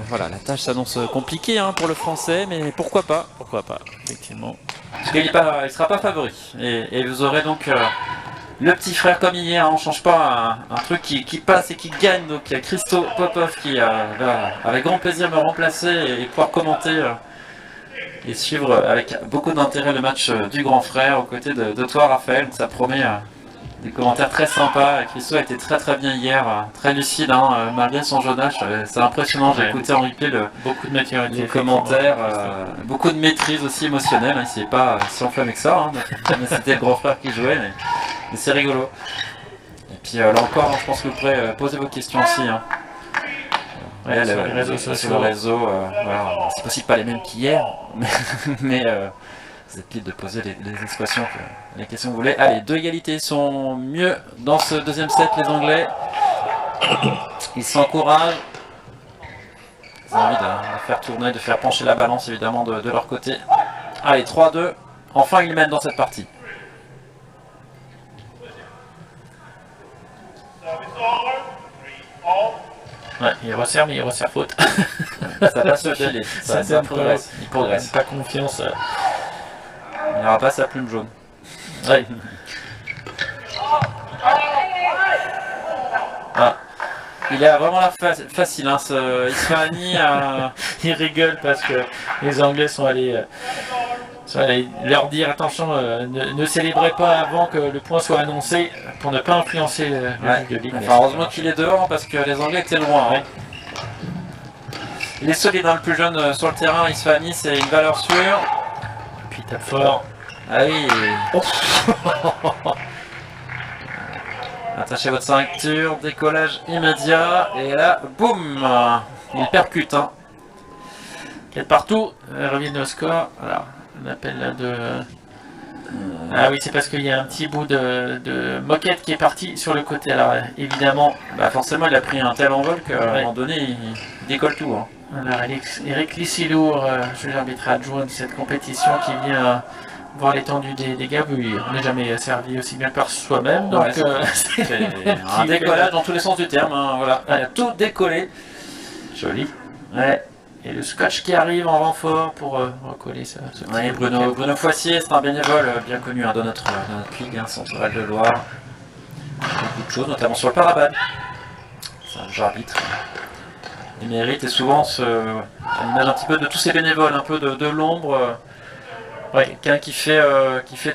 voilà, la tâche s'annonce compliquée hein, pour le français, mais pourquoi pas, effectivement. Parce qu'il ne sera pas favori. Et vous aurez donc le petit frère comme hier, hein, on ne change pas un truc qui passe et qui gagne. Donc il y a Christo Popov qui va avec grand plaisir me remplacer et pouvoir commenter et suivre avec beaucoup d'intérêt le match du grand frère aux côtés de toi Raphaël. Ça promet des commentaires très sympas. Christo a été très bien hier, très lucide hein, malgré son jeune âge. C'est impressionnant, j'ai écouté en replay beaucoup de maturité, les commentaires, beaucoup de maîtrise aussi émotionnelle. Hein, il ne s'est pas si enflammé que ça, hein, mais c'était le grand frère qui jouait, mais c'est rigolo. Et puis là encore, je pense que vous pourrez poser vos questions aussi. Hein. Ouais, sur les réseaux sociaux. Sur le réseau, voilà, c'est possible pas les mêmes qu'hier, mais vous êtes libre de poser les questions que vous voulez. Allez, 2 égalités sont mieux dans ce deuxième set, les Anglais. Ils s'encouragent. Ils ont envie de faire tourner, de faire pencher la balance évidemment de leur côté. Allez, 3-2. Enfin, ils mènent dans cette partie. Ouais, il resserre, mais il resserre faute. Ça passe au filet. Ça progresse. Il progresse. Pas confiance. Il n'aura pas sa plume jaune. Ouais. Ah. Il a vraiment l'air facile, hein, ce Isfahani. Il rigole parce que les Anglais sont allés leur dire attention, ne célébrez pas avant que le point soit annoncé pour ne pas influencer le jeu de ligue. Enfin, heureusement qu'il est dehors parce que les Anglais étaient loin. Hein. Il est solide, hein, le plus jeune sur le terrain. Isfahani, c'est une valeur sûre. Puis tape fort. Ah oui. Oh. Attachez votre ceinture, décollage immédiat. Et là, boum, il percute. Hein. 4 partout, reviennent au score. Alors, on appelle là de... Ah oui, c'est parce qu'il y a un petit bout de moquette qui est parti sur le côté. Alors évidemment, forcément, il a pris un tel envol qu'à un moment donné, il décolle tout. Hein. Alors Eric Lissilour, juge arbitre adjoint de cette compétition, qui vient voir l'étendue des dégâts. Oui, on n'est jamais servi aussi bien par soi-même. Donc c'est un décollage dans tous les sens du terme. Hein, voilà, il a tout décollé. Joli. Ouais. Et le scotch qui arrive en renfort pour recoller ce oui, Bruno Foissier, c'est un bénévole bien connu hein, dans notre ligue, hein, Centre-Val de Loire. Beaucoup de choses, notamment sur le parabole. C'est un juge arbitre. Il mérite et souvent une image un petit peu de tous ces bénévoles, un peu de l'ombre. Quelqu'un qui fait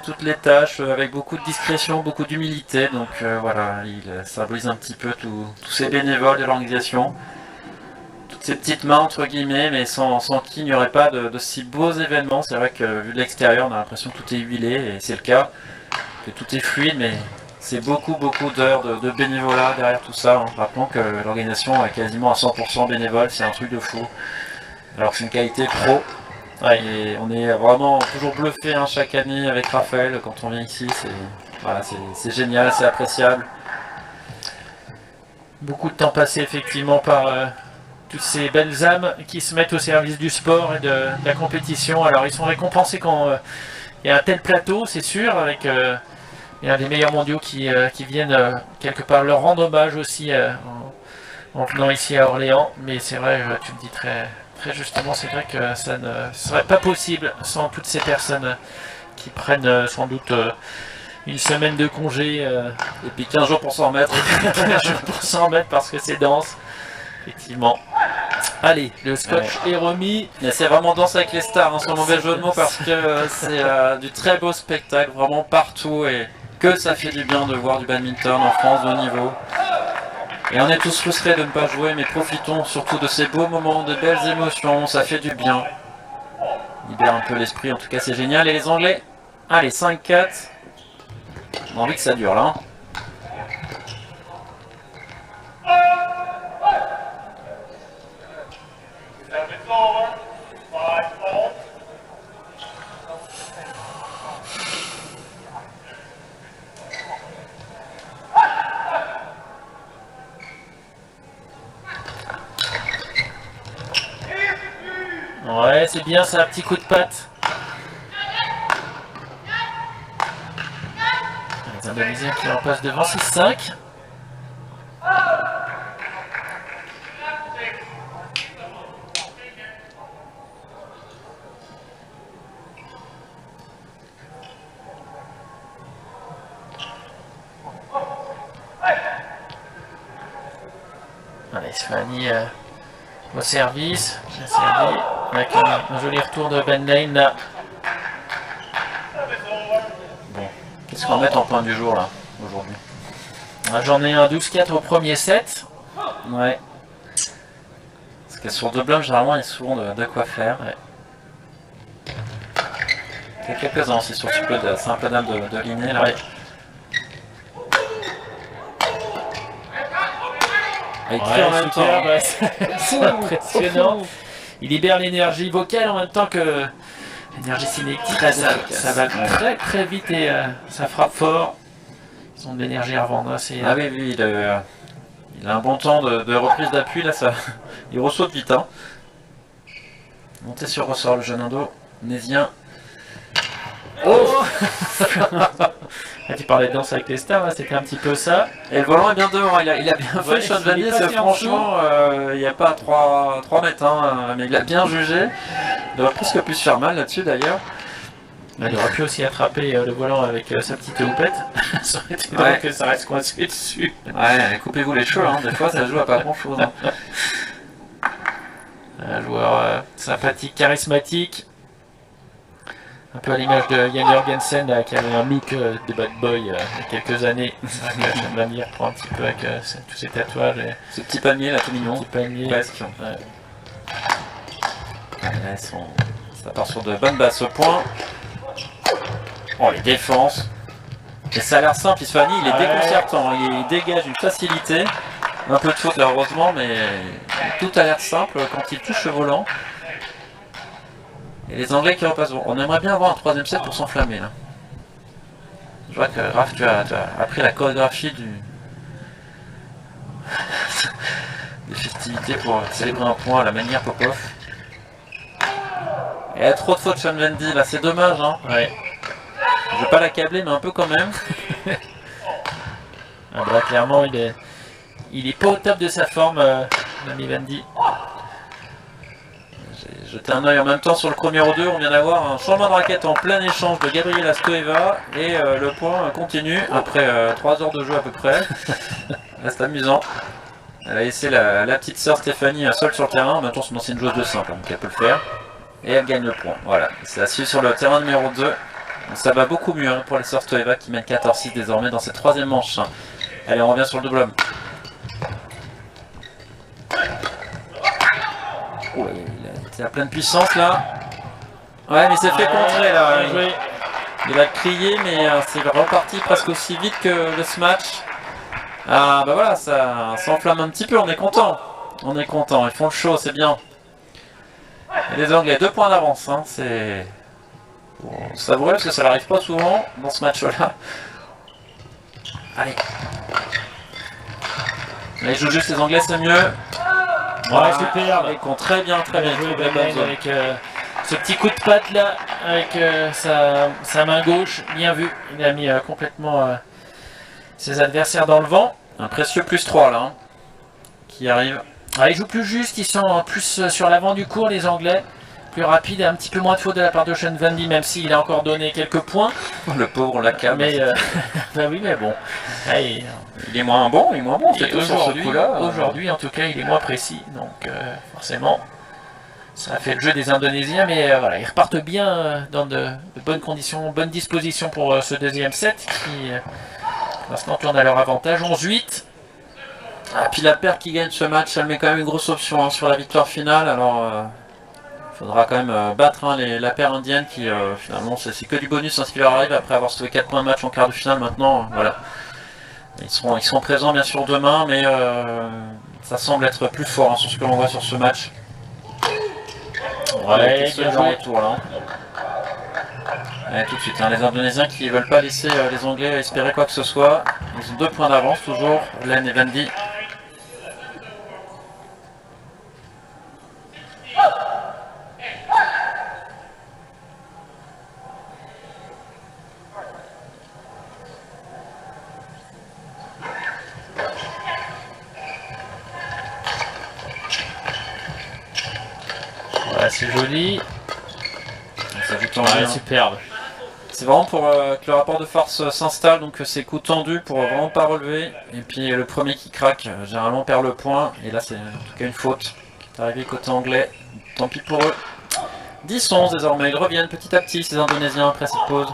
toutes les tâches avec beaucoup de discrétion, beaucoup d'humilité. Donc voilà, il symbolise un petit peu tous ces bénévoles de l'organisation. Ces petites mains entre guillemets, mais sans qui il n'y aurait pas de si beaux événements. C'est vrai que vu de l'extérieur, on a l'impression que tout est huilé, et c'est le cas, que tout est fluide, mais c'est beaucoup d'heures de bénévolat derrière tout ça. Hein. Rappelons que l'organisation est quasiment à 100% bénévole, c'est un truc de fou. Alors c'est une qualité pro, et on est vraiment toujours bluffé hein, chaque année avec Raphaël quand on vient ici. C'est génial, c'est appréciable. Beaucoup de temps passé effectivement par... toutes ces belles âmes qui se mettent au service du sport et de la compétition. Alors ils sont récompensés quand il y a un tel plateau, c'est sûr, avec un des meilleurs mondiaux qui viennent quelque part leur rendre hommage aussi en venant ici à Orléans. Mais c'est vrai, tu me dis très justement, c'est vrai que ça ne serait pas possible sans toutes ces personnes qui prennent sans doute une semaine de congé. Et puis 15 jours pour s'en remettre. 15 jours pour s'en remettre parce que c'est dense. Effectivement. Allez, le scotch est remis. C'est vraiment danse avec les stars, hein, sans mauvais jeu de mots, parce que c'est du très beau spectacle, vraiment partout, et que ça fait du bien de voir du badminton en France de haut niveau. Et on est tous frustrés de ne pas jouer, mais profitons surtout de ces beaux moments, de belles émotions, ça fait du bien. Libère un peu l'esprit, en tout cas c'est génial. Et les Anglais, allez, 5-4. On a envie que ça dure là. Hein. Ouais, c'est bien ça, un petit coup de patte. Les Indonésiens qui en passent devant 6-5. Tiffany au service. Bien servi. Avec un joli retour de Ben Lane là. Bon, qu'est-ce qu'on va mettre en point du jour là, aujourd'hui? J'en ai un 12-4 au premier set. Ouais. Parce que sur double homme, généralement, il y a souvent de quoi faire. Ouais. Il y a quelques-uns aussi sur ce simple dame de Linné là. Ouais. Et en même temps. Bah, c'est impressionnant. Il libère l'énergie vocale en même temps que l'énergie cinétique. Ça va très très vite et ça frappe fort. Ils ont de l'énergie à revendre. Ah oui, il a un bon temps de reprise d'appui là, ça. Il ressaute vite. Hein. Monté sur ressort le jeune indonésien. Oh tu parlais de danse avec les stars, c'était un petit peu ça. Et le volant est bien devant, il a bien fait Sean Van Ness, franchement, il n'y a pas 3 mètres, hein, mais il a bien jugé. Il devrait presque plus se faire mal là-dessus d'ailleurs. Il aurait pu aussi attraper le volant avec sa petite houppette. Ça aurait été drôle que ça reste coincé dessus. Ouais, coupez-vous les cheveux, hein, des fois ça joue à pas grand-chose. Hein. Un joueur sympathique, charismatique. Un peu à l'image de Jan Jorgensen là, qui avait un look de bad boy il y a quelques années. J'aime bien dire, prend un petit peu avec tous ces tatouages. Et ce petit palmier là, tout mignon. Petit palmier. Presque. Ouais. Là, ça part sur de bonnes bases au point. Oh, les défenses. Et ça a l'air simple, Tiffany, il est déconcertant. Il dégage une facilité. Un peu de faute là, heureusement, mais tout a l'air simple quand il touche le volant. Et les Anglais qui repassent. On aimerait bien avoir un troisième set pour s'enflammer là. Je vois que Raph, tu as appris la chorégraphie des festivités pour célébrer un point à la manière Popov. Et il y a trop de fautes Sean Van Dy là, c'est dommage hein. Ouais. Je vais pas l'accabler mais un peu quand même. Bah, clairement il est pas au top de sa forme l'ami Van Dy. J'ai jeté un oeil en même temps sur le numéro 2, on vient d'avoir un changement de raquette en plein échange de Gabriela Stoeva et le point continue après 3 heures de jeu à peu près. Là c'est amusant. Elle a laissé la petite sœur Stéphanie seule sur le terrain, maintenant c'est une ancienne joueuse de simple donc elle peut le faire. Et elle gagne le point, voilà. C'est assis sur le terrain numéro 2. Donc, ça va beaucoup mieux hein, pour les sœurs Stoeva qui mènent 14-6 désormais dans cette troisième manche. Allez on revient sur le double homme. Oh, il a pleine puissance là. Ouais mais il s'est fait contrer là. Il a crié mais c'est reparti presque aussi vite que le smash. Ah bah voilà, ça s'enflamme un petit peu, on est content. On est content, ils font le show, c'est bien. Et les Anglais, 2 points d'avance, hein, c'est... Bon, savoureux parce que ça n'arrive pas souvent dans ce match-là. Allez. Ils jouent juste les Anglais, c'est mieux. Ouais, super. Ils comptent très bien joué avec ce petit coup de patte là, avec sa main gauche, bien vu. Il a mis complètement ses adversaires dans le vent. Un précieux +3 là, hein, qui arrive. Ah, ils jouent plus juste, ils sont plus sur l'avant du cours les Anglais. Plus rapide et un petit peu moins de fautes de la part de Sean Van Dy, même s'il a encore donné quelques points. Le pauvre, on l'accable. Mais bah oui, mais bon. Allez, il est moins bon, c'est tout sur ce coup-là. Aujourd'hui, en tout cas, il est moins précis. Donc, forcément, ça a fait le jeu des Indonésiens. Mais voilà, ils repartent bien dans de bonnes conditions, bonne disposition pour ce deuxième set qui, pour l'instant, tourne à leur avantage. 11-8. Ah, puis la paire qui gagne ce match, elle met quand même une grosse option hein, sur la victoire finale. Alors, il faudra quand même battre hein, la paire indienne qui, finalement, c'est que du bonus hein, ce qui leur arrive après avoir sauvé 4 points de match en quart de finale. Maintenant, voilà. Ils seront présents bien sûr demain, mais ça semble être plus fort hein, sur ce que l'on voit sur ce match. Ouais, bien joué. Retour, là. Allez, tout de suite, hein, les Indonésiens qui ne veulent pas laisser les Anglais espérer quoi que ce soit. Ils ont 2 points d'avance toujours, Len et Van Dy. C'est joli. Ça joue tant superbe. C'est vraiment pour que le rapport de force s'installe, donc c'est coup tendu pour vraiment pas relever. Et puis le premier qui craque, généralement perd le point. Et là c'est en tout cas une faute qui est arrivée côté anglais. Tant pis pour eux. 10-11 désormais, ils reviennent petit à petit ces Indonésiens après cette pause.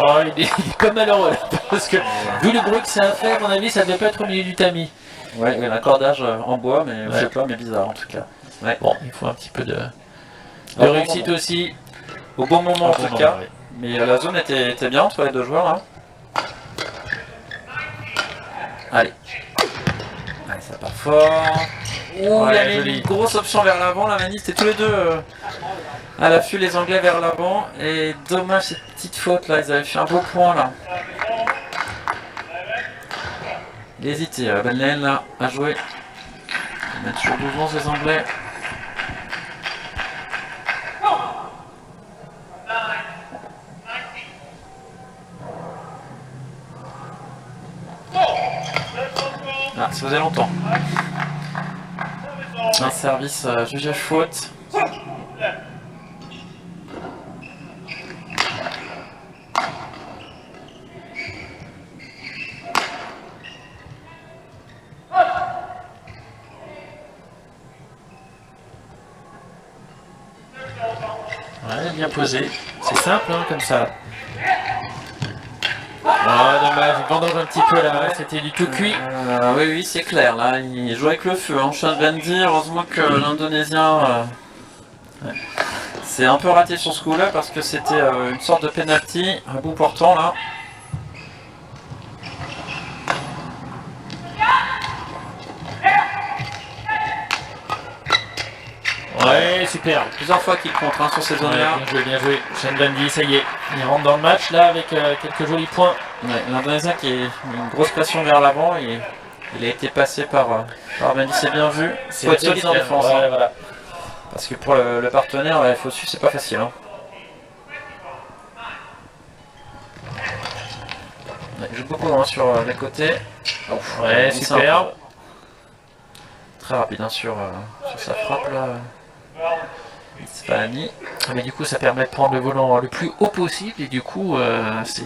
Oh, il est pas malheureux là, parce que vu le bruit que ça a fait, à mon avis, ça devait pas être au milieu du tamis. Ouais, il y a un cordage en bois, mais Ouais. je sais pas, mais bizarre en tout cas. Ouais. Bon, il faut un petit peu de Au bon réussite moment. aussi. Au bon moment en Au bon tout cas. moment, ouais. Mais la zone était bien entre les deux joueurs là. Allez. Allez, ça part fort. Ouh, il y Ouais, avait joli. une grosse option vers l'avant, la Mani, c'était tous les deux à l'affût, les Anglais vers l'avant. Et dommage cette petite faute là, ils avaient fait un beau point là. Il hésitait, Ben Lane là, à jouer. Ils mettent toujours 12-11 les Anglais. Ah, ça faisait longtemps. Un service jugé faute. Ouais, bien posé. C'est simple, hein, comme ça. Ah, dommage, il vendange un petit peu là, c'était du tout cuit. Oui, oui, c'est clair. Là, il joue avec le feu. Hein. Sean Vendy, heureusement que l'Indonésien s'est un peu raté sur ce coup-là parce que c'était une sorte de penalty à bout portant là. Ouais, super. Plusieurs fois qu'il contre hein, sur ces Ouais, zones-là. bien joué, bien joué. Sean Dundee, ça y est, il rentre dans le match là avec quelques jolis points. Ouais, l'Indonésien qui est une grosse pression vers l'avant. Il a été passé par Vendy, c'est bien vu. Il faut être solide en défense. Ouais, Hein. voilà. Parce que pour le partenaire, il faut suivre, c'est pas facile. Hein. Ouais, il joue beaucoup hein, sur les côtés. Ouais, c'est superbe. Très rapide hein, sur sa frappe là. Spalani. Mais du coup, ça permet de prendre le volant le plus haut possible et du coup, c'est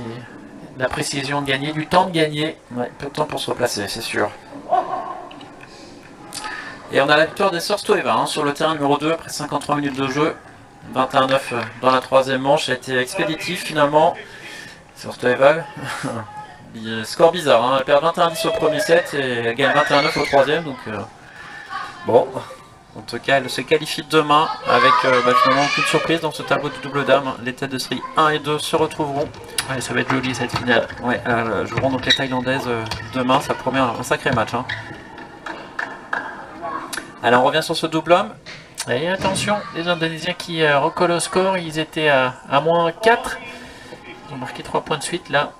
la précision de gagner, du temps de gagner. Ouais, peu de temps pour se replacer, c'est sûr. Et on a la victoire des Sœurs Stoeva hein, sur le terrain numéro 2 après 53 minutes de jeu. 21-9 dans la troisième manche, ça a été expéditif finalement. Sœurs Stoeva, score bizarre, hein. Elle perd 21-10 au premier set et elle gagne 21-9 au troisième. Donc, bon, en tout cas, elle se qualifie demain avec finalement aucune surprise dans ce tableau de double dame. Les têtes de série 1 et 2 se retrouveront. Ouais, ça va être joli cette finale. Ouais, joueront donc les Thaïlandaises demain, ça promet un sacré match. Hein. Alors on revient sur ce double homme. Et attention, les Indonésiens qui recollent au score, ils étaient à moins 4. Ils ont marqué 3 points de suite là.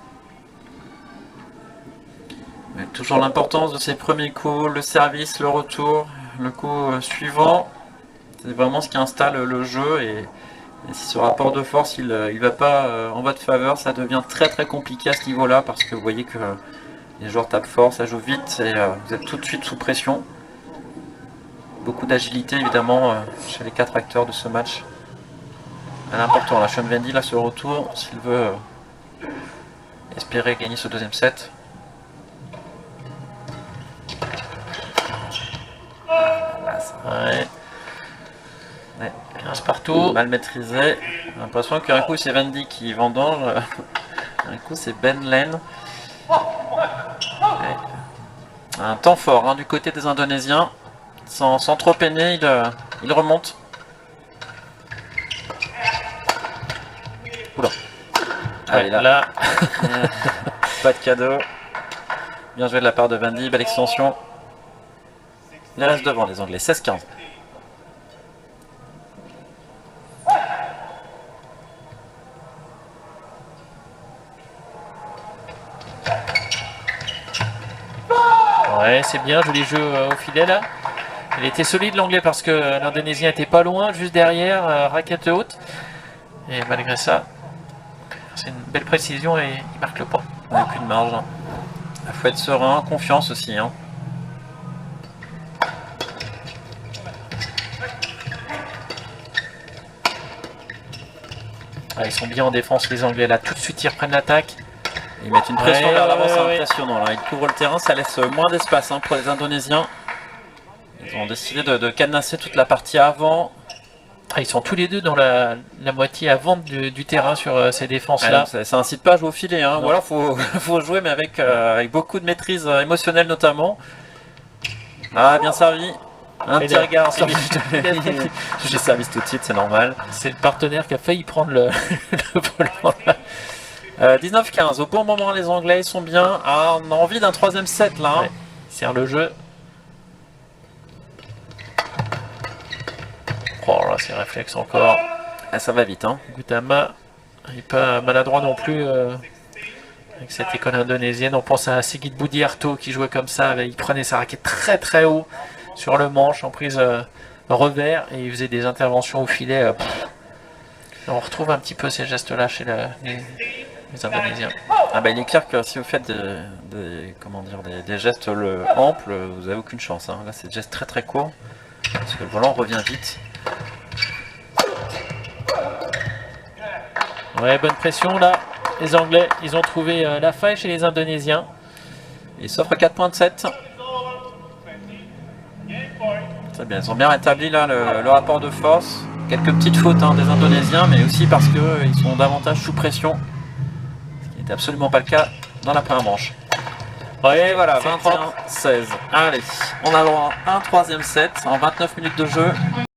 Mais toujours l'importance de ces premiers coups, le service, le retour, le coup suivant. C'est vraiment ce qui installe le jeu et si ce rapport de force il va pas en votre faveur, ça devient très très compliqué à ce niveau-là parce que vous voyez que les joueurs tapent fort, ça joue vite et vous êtes tout de suite sous pression. Beaucoup d'agilité évidemment chez les 4 acteurs de ce match. À l'important, la Sean Vendy là ce retour, s'il veut espérer gagner ce deuxième set. Ouais. Ouais. 15 partout. Mal maîtrisé. J'ai l'impression qu'un coup c'est Vendy qui vendange, un coup c'est Ben Lane. Ouais. Un temps fort hein, du côté des Indonésiens. Sans trop peiner, il remonte. Oula. Allez là. Pas de cadeau. Bien joué de la part de Vendy, belle extension. Il reste devant les Anglais, 16-15. Ouais, c'est bien, joli jeu au filet là. Il était solide l'anglais parce que l'Indonésien était pas loin, juste derrière, raquette haute. Et malgré ça, c'est une belle précision et il marque le point. Avec une marge. Il faut être serein, confiance aussi. Hein. Ah, ils sont bien en défense les Anglais là, tout de suite ils reprennent l'attaque. Ils mettent une pression Ouais, vers l'avant, c'est ouais. impressionnant. Là. Ils couvrent le terrain, ça laisse moins d'espace pour les Indonésiens. Ils ont décidé de cadenasser toute la partie avant. Ah, ils sont tous les deux dans la moitié avant du terrain sur ces défenses-là. Ça incite pas à jouer au filet, hein. Non. Ou alors faut jouer mais avec beaucoup de maîtrise émotionnelle notamment. Ah, bien servi. Un petit regard sur j'ai service tout de suite, c'est normal. C'est le partenaire qui a failli prendre le volant là. 19-15, au bon moment les Anglais ils sont bien. Ah, on a envie d'un troisième set là. Ouais. Il sert le jeu. Oh là, c'est réflexe encore. Ah, ça va vite, hein. Gautama, il n'est pas maladroit non plus avec cette école indonésienne. On pense à Sigit Budiarto qui jouait comme ça. Il prenait sa raquette très très haut sur le manche en prise revers et il faisait des interventions au filet. On retrouve un petit peu ces gestes-là chez les Indonésiens. Ah bah, il est clair que si vous faites des gestes amples, vous n'avez aucune chance. Hein. Là, c'est des gestes très très courts parce que le volant revient vite. Ouais, bonne pression là. Les Anglais, ils ont trouvé la faille chez les Indonésiens. Ils s'offrent 4 points de 7. C'est bien, ils ont bien rétabli là le rapport de force. Quelques petites fautes des Indonésiens, mais aussi parce qu'ils sont davantage sous pression. Ce qui n'était absolument pas le cas dans la première manche. Ouais, Et voilà, c'est propre. 21-16. Allez, on a le droit à un troisième set en 29 minutes de jeu.